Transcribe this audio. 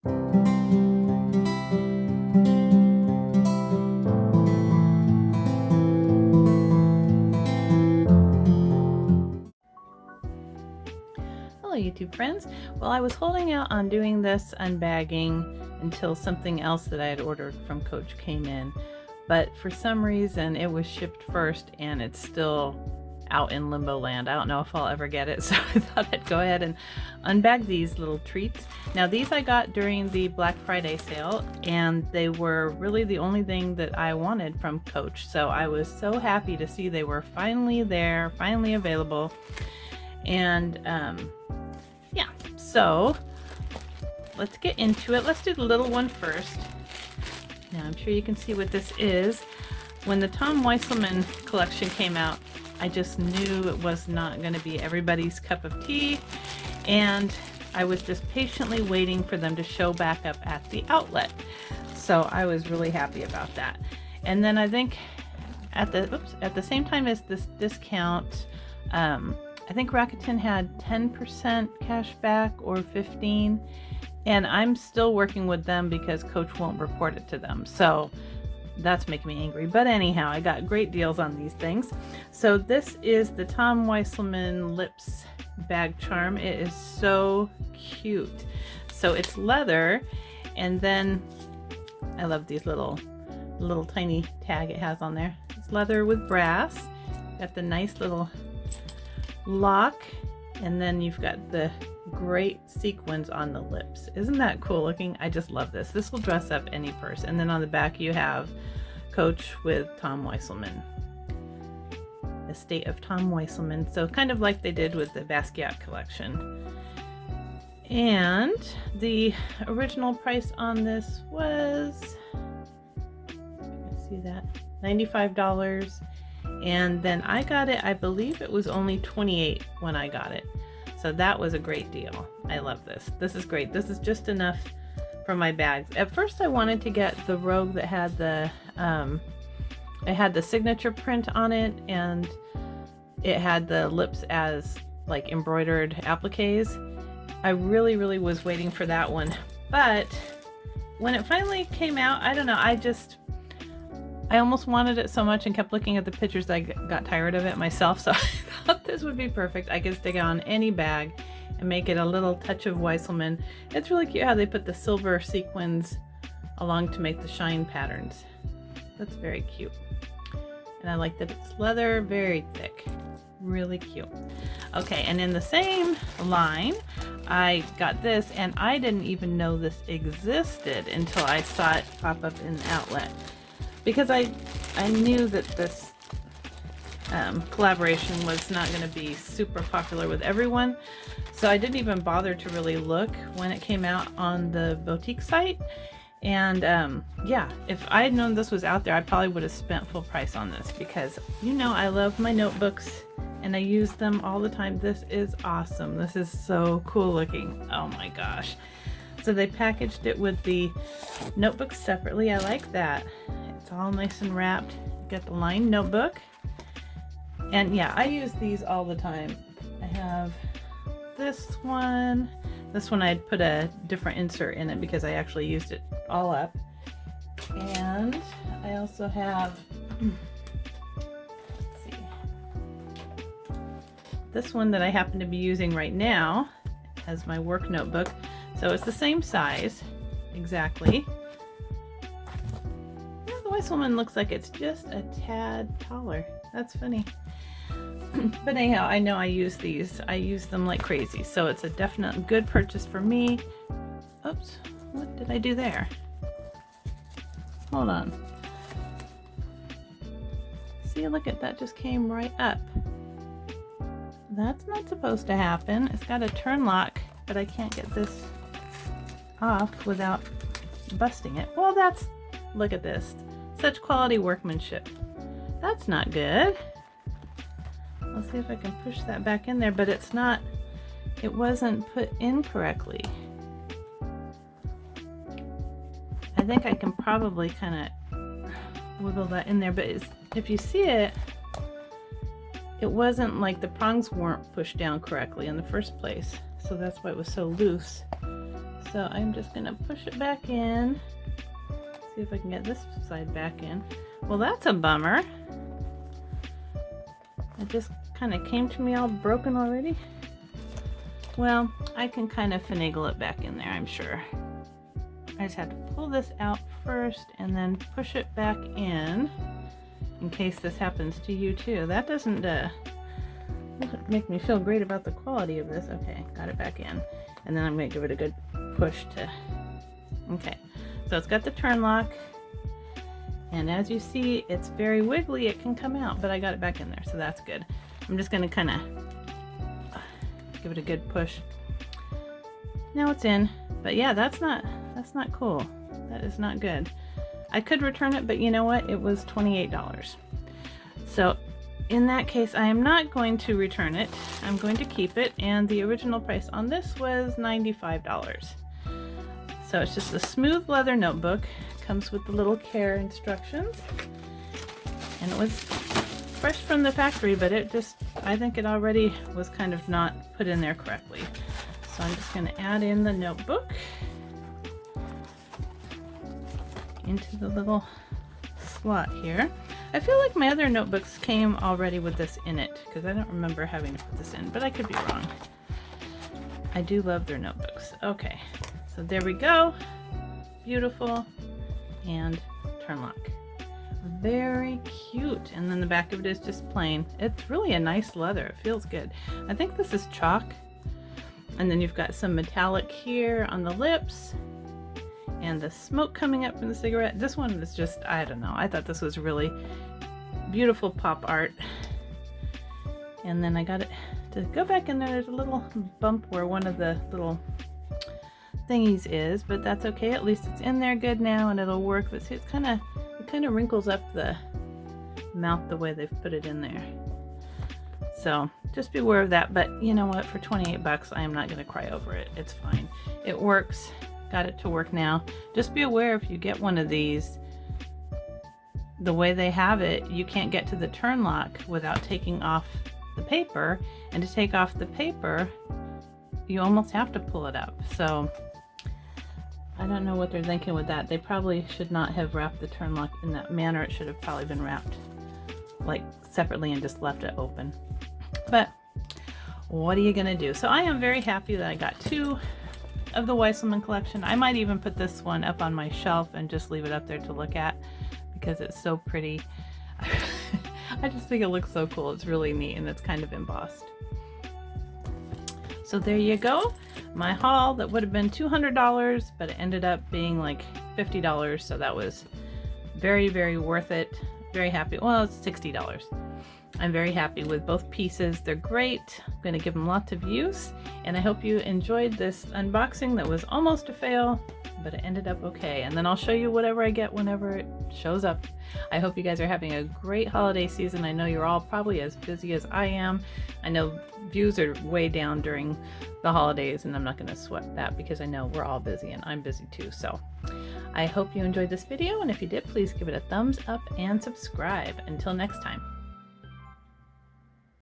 Hello YouTube friends. Well, I was holding out on doing this unbagging until something else that I had ordered from Coach came in, but for some reason it was shipped first and it's still out in limbo land. I don't know if I'll ever get it, so I thought I'd go ahead and unbag these little treats. Now these I got during the Black Friday sale and they were really the only thing that I wanted from Coach, so I was so happy to see they were finally there, finally available. And yeah, so let's get into it. Let's do the little one first. Now I'm sure you can see what this is. When the Tom Wesselmann collection came out, I just knew it was not going to be everybody's cup of tea, and I was just patiently waiting for them to show back up at the outlet. So I was really happy about that. And then I think at the same time as this discount, I think Rakuten had 10% cash back or 15%, and I'm still working with them because Coach won't report it to them. So that's making me angry. But anyhow, I got great deals on these things. So this is the Tom Wesselmann Lips Bag Charm. It is so cute. So it's leather, and then I love these little tiny tag it has on there. It's leather with brass. Got the nice little lock, and then you've got the great sequins on the lips. Isn't that cool looking? I just love this. This will dress up any purse. And then on the back you have Coach with Tom Wesselmann, Estate of Tom Wesselmann. So kind of like they did with the Basquiat collection. And the original price on this was, let's see that, $95. And then I got it, I believe it was only $28 when I got it. So that was a great deal. I love this. This is great. This is just enough for my bags. At first I wanted to get the Rogue that had the it had the signature print on it, and it had the lips as like embroidered appliques. I really was waiting for that one. But when it finally came out, I don't know, I almost wanted it so much and kept looking at the pictures that I got tired of it myself, so I thought this would be perfect. I could stick it on any bag and make it a little touch of Wesselmann. It's really cute how they put the silver sequins along to make the shine patterns. That's very cute. And I like that it's leather, very thick. Really cute. Okay, and in the same line, I got this, and I didn't even know this existed until I saw it pop up in the outlet. Because I knew that this collaboration was not going to be super popular with everyone, so I didn't even bother to really look when it came out on the boutique site. And yeah, if I had known this was out there, I probably would have spent full price on this, because you know I love my notebooks and I use them all the time. This is awesome. This is so cool looking. Oh my gosh. So they packaged it with the notebooks separately. I like that. It's all nice and wrapped. Got the lined notebook. And yeah, I use these all the time. I have this one. This one I'd put a different insert in it because I actually used it all up. And I also have, let's see, this one that I happen to be using right now as my work notebook. So it's the same size, exactly. Yeah, the Wesselmann looks like it's just a tad taller. That's funny. But anyhow, I know I use these. I use them like crazy. So it's a definite good purchase for me. Oops, what did I do there? Hold on. See, look at that, just came right up. That's not supposed to happen. It's got a turn lock, but I can't get this off without busting it. Well, that's, look at this, such quality workmanship. That's not good. Let's see if I can push that back in there, but it's not, it wasn't put in correctly. I think I can probably kind of wiggle that in there, but it's, if you see it, it wasn't like the prongs weren't pushed down correctly in the first place, so that's why it was so loose. So I'm just gonna push it back in. See if I can get this side back in. Well, that's a bummer. It just kind of came to me all broken already. Well, I can kind of finagle it back in there, I'm sure. I just have to pull this out first and then push it back in case this happens to you too. That doesn't make me feel great about the quality of this. Okay, got it back in. And then I'm going to give it a good push to... Okay, so it's got the turn lock. And as you see, it's very wiggly. It can come out, but I got it back in there, so that's good. I'm just going to kind of give it a good push. Now it's in. But yeah, that's not cool. That is not good. I could return it, but you know what? It was $28. So in that case, I am not going to return it. I'm going to keep it, and the original price on this was $95. So it's just a smooth leather notebook. Comes with the little care instructions, and it was fresh from the factory, but it just, I think it already was kind of not put in there correctly. So I'm just going to add in the notebook into the little slot here. I feel like my other notebooks came already with this in it, because I don't remember having to put this in, but I could be wrong. I do love their notebooks. Okay, so there we go. Beautiful. And turn lock. Very cute. And then the back of it is just plain. It's really a nice leather. It feels good. I think this is chalk. And then you've got some metallic here on the lips. And the smoke coming up from the cigarette. This one is just, I don't know. I thought this was really beautiful pop art. And then I got it to go back in there. There's a little bump where one of the little thingies is, but that's okay. At least it's in there good now, and it'll work. But see, it kind of wrinkles up the mouth the way they've put it in there. So just be aware of that. But you know what? For 28 bucks, I am not going to cry over it. It's fine. It works. Got it to work now. Just be aware if you get one of these, the way they have it, you can't get to the turn lock without taking off the paper. And to take off the paper, you almost have to pull it up. So I don't know what they're thinking with that. They probably should not have wrapped the turn lock in that manner. It should have probably been wrapped like separately and just left it open. But what are you gonna do? So I am very happy that I got 2 of the Wesselmann collection. I might even put this one up on my shelf and just leave it up there to look at because it's so pretty. I just think it looks so cool. It's really neat, and it's kind of embossed. So there you go. My haul that would have been $200, but it ended up being like $50. So that was very, very worth it. Very happy. Well, it's $60. I'm very happy with both pieces. They're great. I'm going to give them lots of use. And I hope you enjoyed this unboxing that was almost a fail, but it ended up okay. And then I'll show you whatever I get whenever it shows up. I hope you guys are having a great holiday season. I know you're all probably as busy as I am. I know views are way down during the holidays, and I'm not going to sweat that because I know we're all busy and I'm busy too. So I hope you enjoyed this video, and if you did, please give it a thumbs up and subscribe. Until next time.